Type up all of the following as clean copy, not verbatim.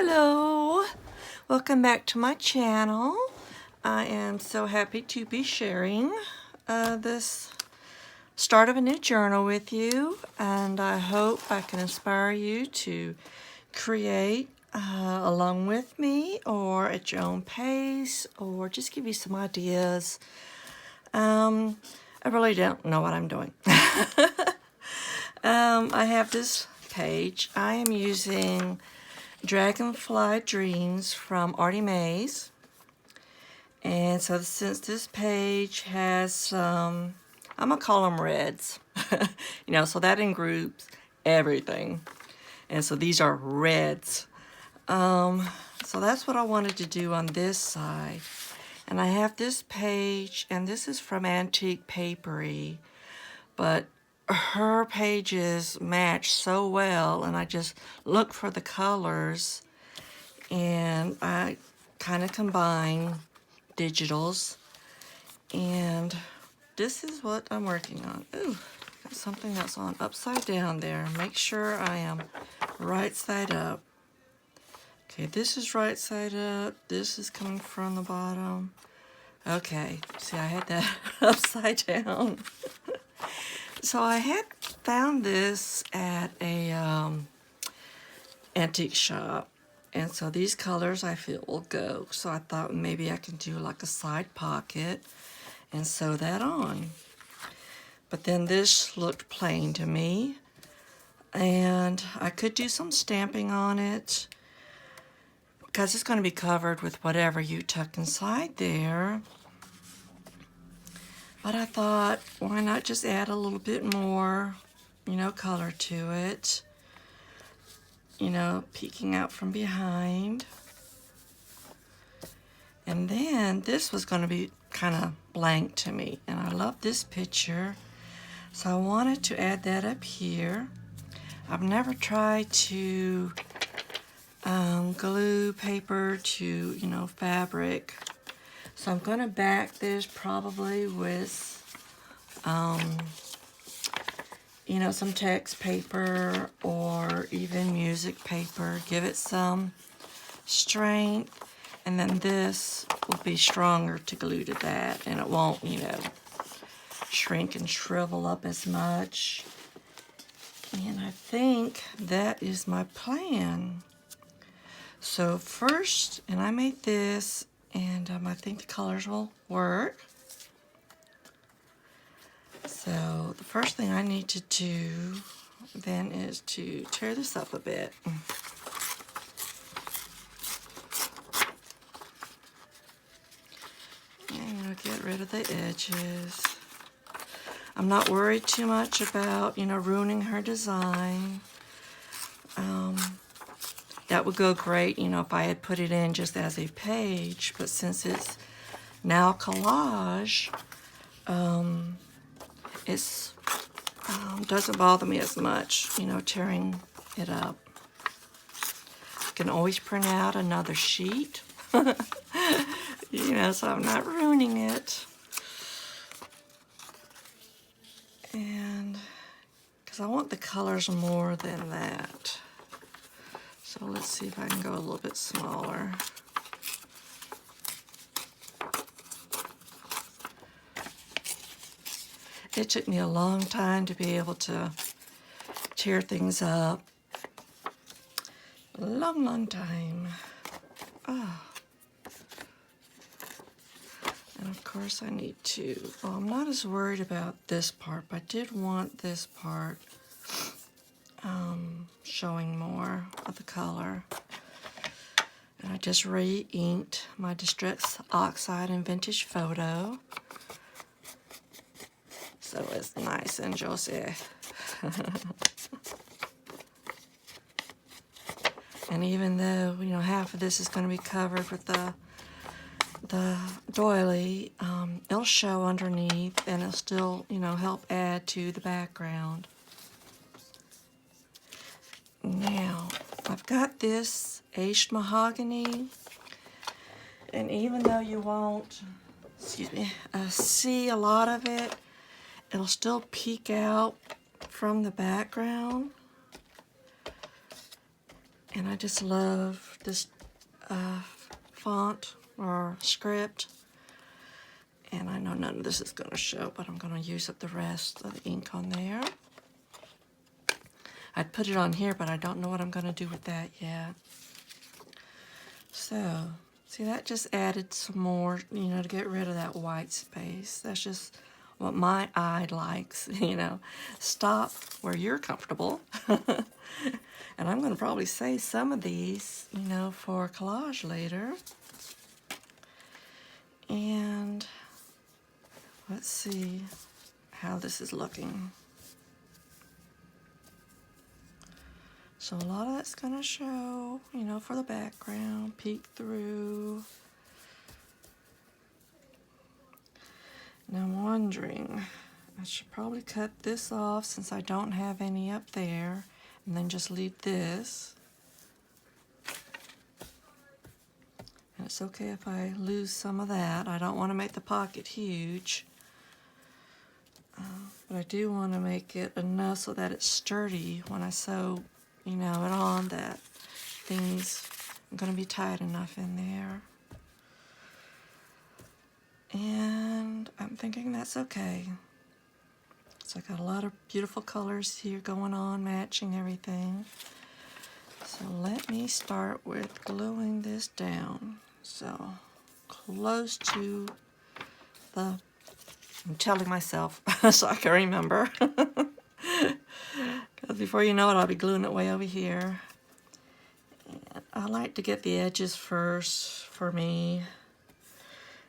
Hello, welcome back to my channel. I am so happy to be sharing this start of a new journal with you, and I hope I can inspire you to create along with me or at your own pace, or just give you some ideas. I really don't know what I'm doing. I have this page. I am using Dragonfly Dreams from ArtyMaze. And so since this page has, I'm going to call them reds, so that groups everything. And so these are reds. So that's what I wanted to do on this side. And I have this page, and this is from Antique Papery, but her pages match so well, and I just look for the colors, and I kind of combine digitals, and this is what I'm working on. Ooh, got something that's on upside down there. Make sure I am right side up. Okay, this is right side up. This is coming from the bottom. Okay, see, I had that upside down. So I had found this at a antique shop, and so these colors I feel will go. So I thought maybe I can do like a side pocket and sew that on. But then this looked plain to me, and I could do some stamping on it because it's going to be covered with whatever you tuck inside there. But I thought, why not just add a little bit more, color to it, peeking out from behind. And then this was going to be kind of blank to me, and I love this picture, so I wanted to add that up here. I've never tried to glue paper to, fabric. So I'm going to back this probably with, some text paper or even music paper. Give it some strength. And then this will be stronger to glue to that. And it won't, shrink and shrivel up as much. And I think that is my plan. So first, and I made this, and I think the colors will work. So the first thing I need to do then is to tear this up a bit. And get rid of the edges. I'm not worried too much about, ruining her design. That would go great, if I had put it in just as a page, but since it's now collage, it doesn't bother me as much, tearing it up. I can always print out another sheet, so I'm not ruining it. And because I want the colors more than that. So let's see if I can go a little bit smaller. It took me a long time to be able to tear things up. A long, long time. Oh. And of course I need to, I'm not as worried about this part, but I did want this part showing more of the color. And I just re-inked my Distress Oxide and Vintage Photo. So it's nice and juicy. And even though, half of this is going to be covered with the doily, it'll show underneath, and it'll still, help add to the background. Now, I've got this aged mahogany, and even though you won't, see a lot of it, it'll still peek out from the background. And I just love this font or script. And I know none of this is going to show, but I'm going to use up the rest of the ink on there. I'd put it on here, but I don't know what I'm going to do with that yet. So, see, that just added some more, you know, to get rid of that white space. That's just what my eye likes, you know. Stop where you're comfortable. And I'm going to probably save some of these, you know, for collage later. And let's see how this is looking. So a lot of that's going to show, you know, for the background, peek through. Now I'm wondering, I should probably cut this off since I don't have any up there, and then just leave this. And it's okay if I lose some of that. I don't want to make the pocket huge. But I do want to make it enough so that it's sturdy when I sew, you know, it on, that things are going to be tight enough in there. And I'm thinking that's okay. So I got a lot of beautiful colors here going on, matching everything. So let me start with gluing this down. So close to the, I'm telling myself so I can remember. Because before you know it, I'll be gluing it way over here. And I like to get the edges first for me.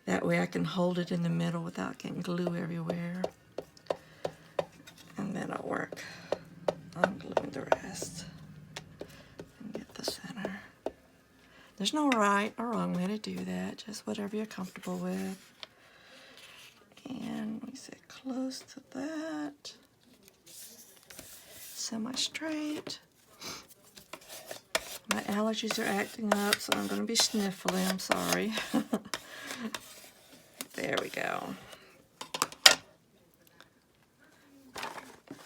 That way I can hold it in the middle without getting glue everywhere. And then I'll work on gluing the rest. And get the center. There's no right or wrong way to do that, just whatever you're comfortable with. And we sit close to that. Semi-straight. My allergies are acting up, so I'm going to be sniffling. I'm sorry. There we go.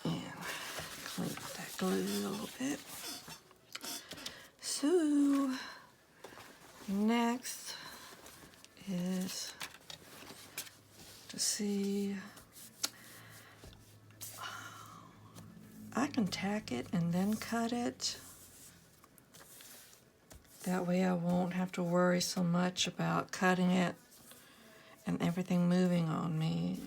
And clean up that glue a little bit. So, next is to see, I can tack it and then cut it. That way I won't have to worry so much about cutting it and everything moving on me.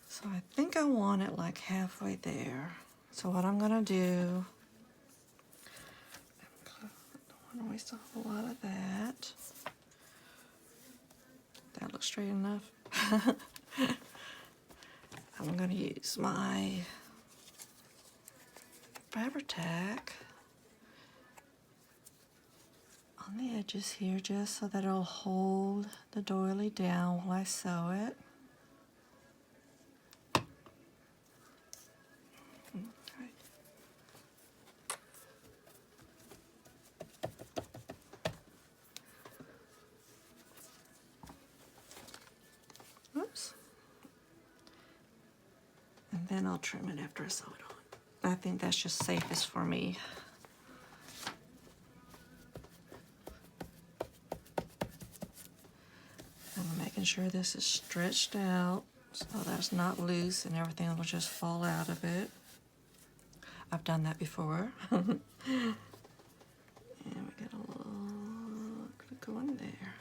So I think I want it like halfway there. So what I'm gonna do, I don't want to waste a whole lot of that. That looks straight enough. I'm gonna use my Fabri-Tac on the edges here, just so that it'll hold the doily down while I sew it. Okay. Oops. And then I'll trim it after I sew it on. I think that's just safest for me. I'm making sure this is stretched out so that's not loose and everything will just fall out of it. I've done that before. And we get a little glue going there.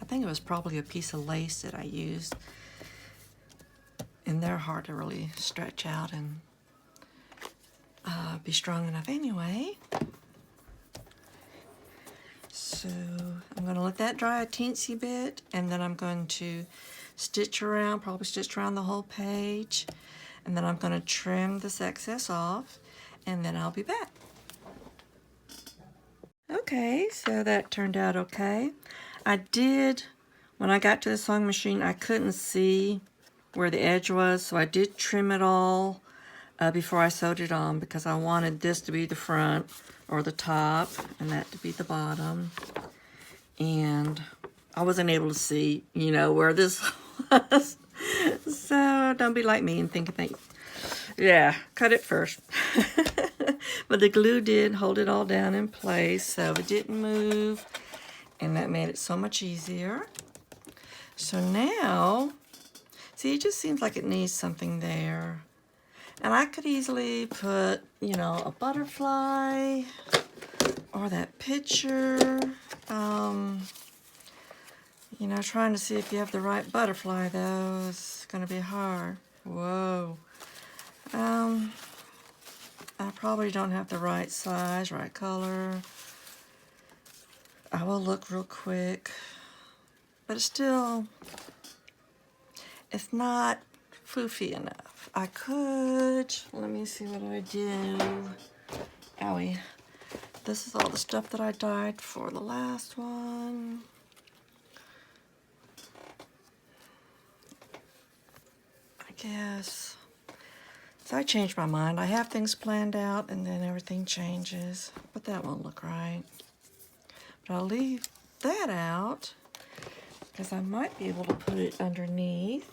I think it was probably a piece of lace that I used, and they're hard to really stretch out and be strong enough anyway. So I'm going to let that dry a teensy bit, and then I'm going to stitch around, probably stitch around the whole page, and then I'm going to trim this excess off, and then I'll be back. Okay, so that turned out okay. I did, when I got to the sewing machine, I couldn't see where the edge was, so I did trim it all before I sewed it on, because I wanted this to be the front or the top and that to be the bottom. And I wasn't able to see, you know, where this was. So don't be like me and think, yeah, cut it first. But the glue did hold it all down in place, so it didn't move, and that made it so much easier. So now, see, it just seems like it needs something there. And I could easily put, you know, a butterfly or that picture. You know, trying to see if you have the right butterfly, though, is going to be hard. Whoa. I probably don't have the right size, right color. I will look real quick. But it's still, it's not foofy enough. I could, let me see what I do. Owie. This is all the stuff that I dyed for the last one. I guess. So I changed my mind. I have things planned out and then everything changes. But that won't look right. But I'll leave that out because I might be able to put it underneath.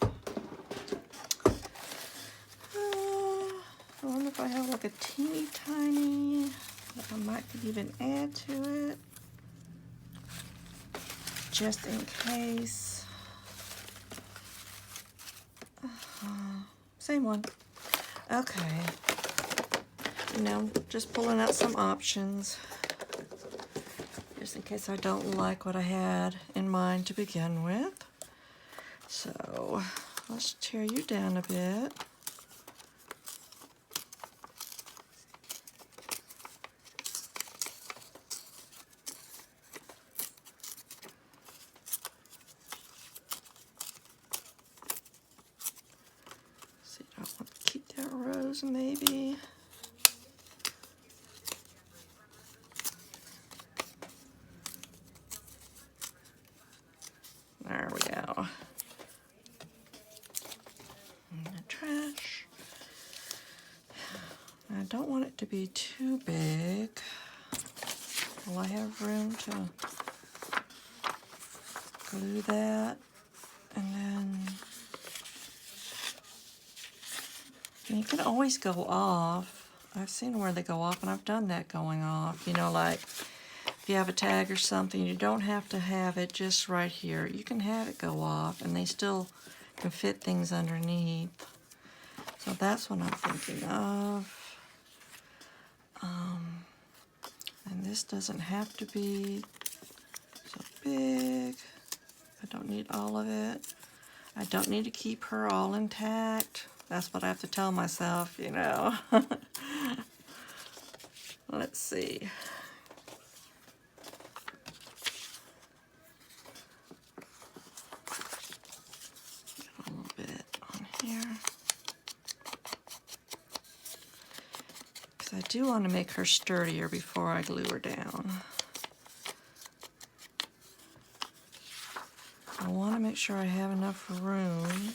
I wonder if I have like a teeny tiny that I might could even add to it. Just in case. Same one. Okay. You know, just pulling out some options. Just in case I don't like what I had in mind to begin with. So, let's tear you down a bit. See, I want to keep that rose maybe. There we go. And the trash. I don't want it to be too big. Will I have room to glue that? And then you can always go off. I've seen where they go off, and I've done that going off. You know, like if you have a tag or something, you don't have to have it just right here. You can have it go off, and they still can fit things underneath. So that's what I'm thinking of. And this doesn't have to be so big. I don't need all of it. I don't need to keep her all intact. That's what I have to tell myself, you know. Let's see. Get a little bit on here. Because I do want to make her sturdier before I glue her down. I want to make sure I have enough room.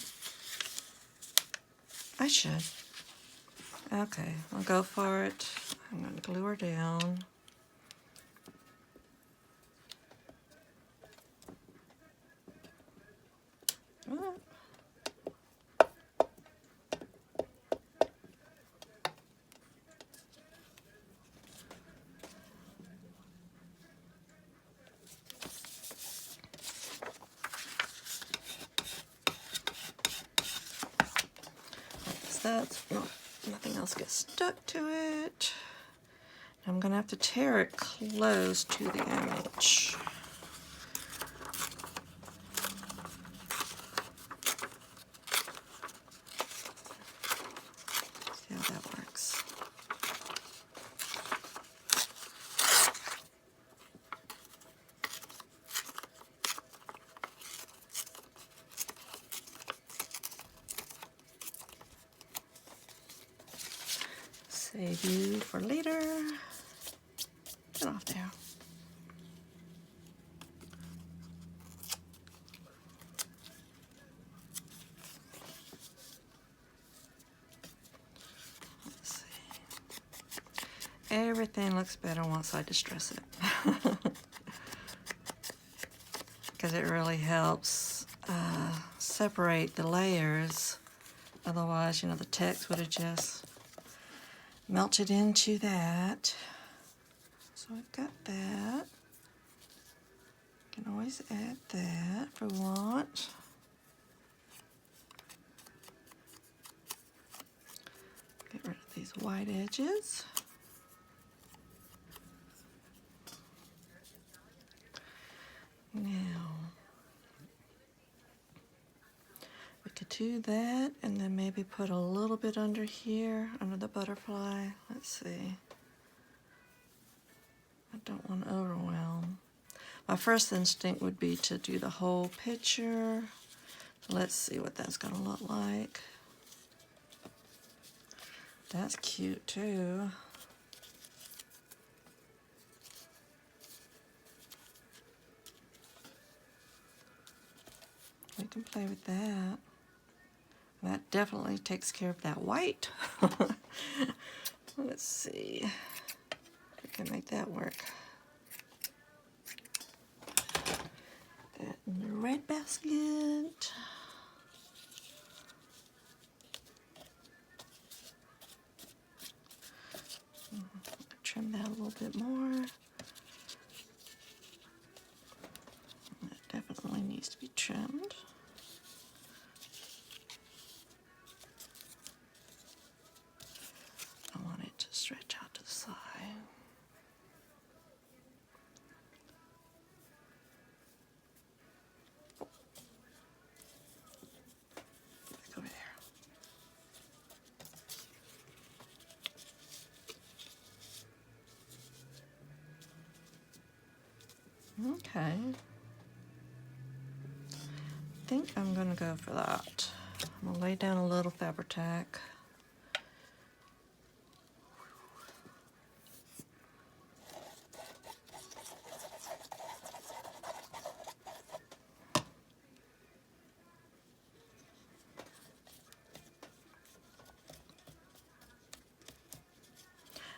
I should. Okay, I'll go for it. I'm going to glue her down. Oh. That's nothing else gets stuck to it. I'm gonna have to tear it close to the image. See how that works. Save you for later. Get off there. Let's see. Everything looks better once I distress it. Because it really helps separate the layers. Otherwise, you know, the text would have just melted into that. So I've got that. Can always add that if we want. Get rid of these white edges. Now, we could do that and then maybe put a little bit under here, under the butterfly. Let's see. I don't want to overwhelm. My first instinct would be to do the whole picture. Let's see what that's going to look like. That's cute too. We can play with that. That definitely takes care of that white. Let's see if we can make that work. That in the red basket. Trim that a little bit more. That definitely needs to be trimmed. I want it to stretch out to the side. Back over there. Okay. I think I'm going to go for that. I'm going to lay down a little Fabri-Tac.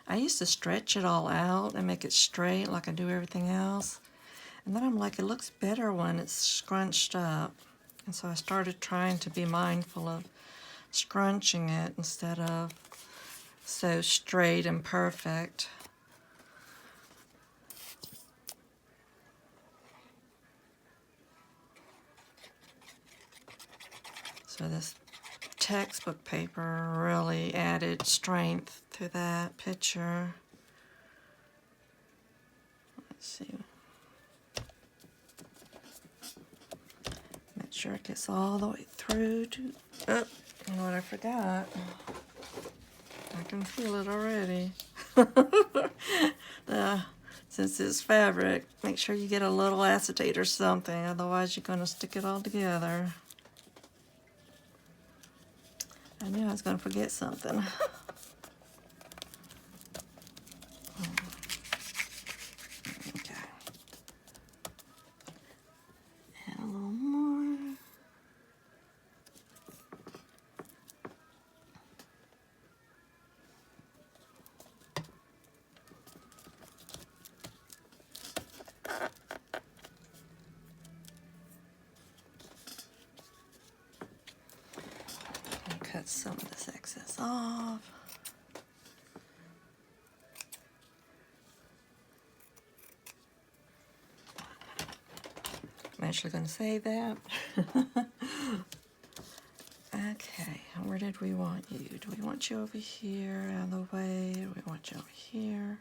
I used to stretch it all out and make it straight like I do everything else. And then I'm like, it looks better when it's scrunched up. And so I started trying to be mindful of scrunching it instead of so straight and perfect. So this textbook paper really added strength to that picture. Let's see. Make sure it gets all the way through to, oh, you know what I forgot? I can feel it already. Since it's fabric, make sure you get a little acetate or something, otherwise you're going to stick it all together. I knew I was going to forget something. Okay. Add a little more. And cut some of this excess off. I'm actually going to save that. Okay, where did we want you? Do we want you over here, out of the way? Do we want you over here?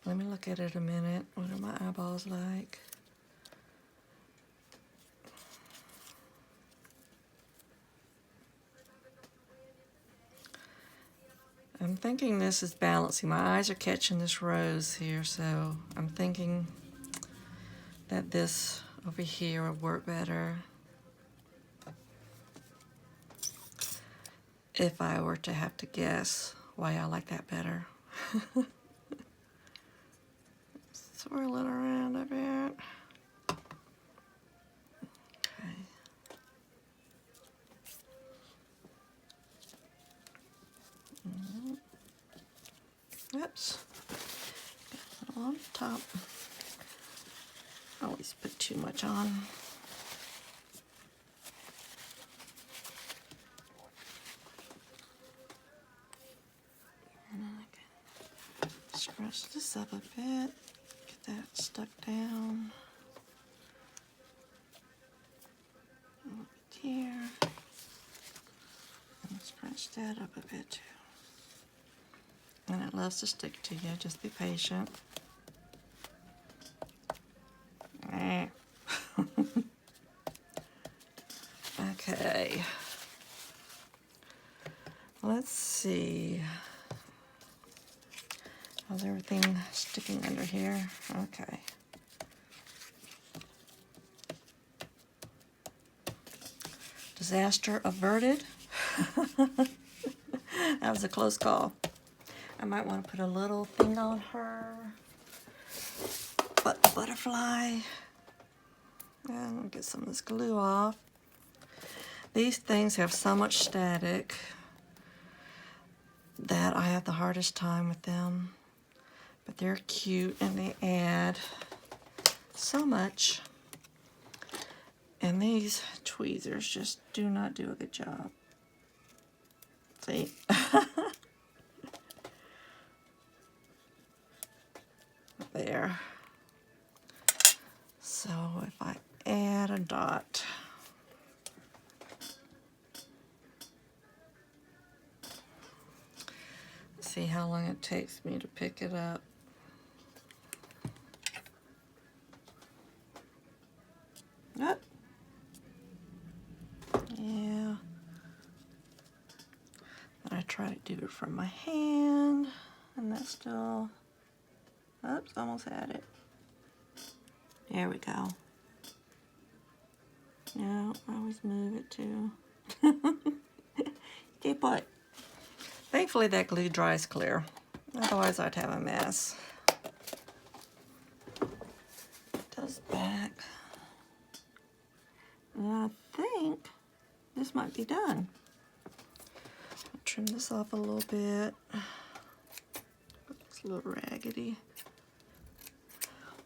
Let me look at it a minute. What are my eyeballs like? I'm thinking this is balancing. My eyes are catching this rose here, so I'm thinking that this over here would work better if I were to have to guess why I like that better. Swirl it around a bit. Okay. Oops. Got a little on top. I always put too much on. scrunch this up a bit. Get that stuck down. A little bit here. And scrunch that up a bit too. And it loves to stick to you. Just be patient. Okay. Let's see. How's everything sticking under here? Okay. Disaster averted. That was a close call. I might want to put a little thing on her. But the butterfly. I'm going to get some of this glue off. These things have so much static that I have the hardest time with them. But they're cute and they add so much. And these tweezers just do not do a good job. See? There. So if I add a dot, see how long it takes me to pick it up. Oh. Yeah. I try to do it from my hand, and that's still, oops, almost had it. There we go. No, I always move it too. Stay put. Thankfully that glue dries clear. Otherwise I'd have a mess. Does back. And I think this might be done. I'll trim this off a little bit. It's a little raggedy.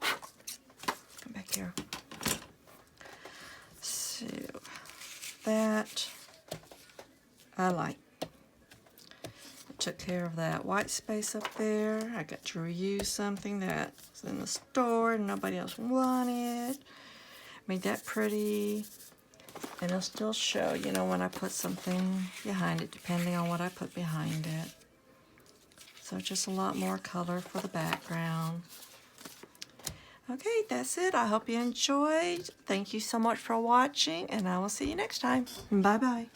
Come back here. So that I like. Took care of that white space up there. I got to reuse something that's in the store and nobody else wanted. Made that pretty. And it'll still show, you know, when I put something behind it, depending on what I put behind it. So just a lot more color for the background. Okay, that's it. I hope you enjoyed. Thank you so much for watching, and I will see you next time. Bye-bye.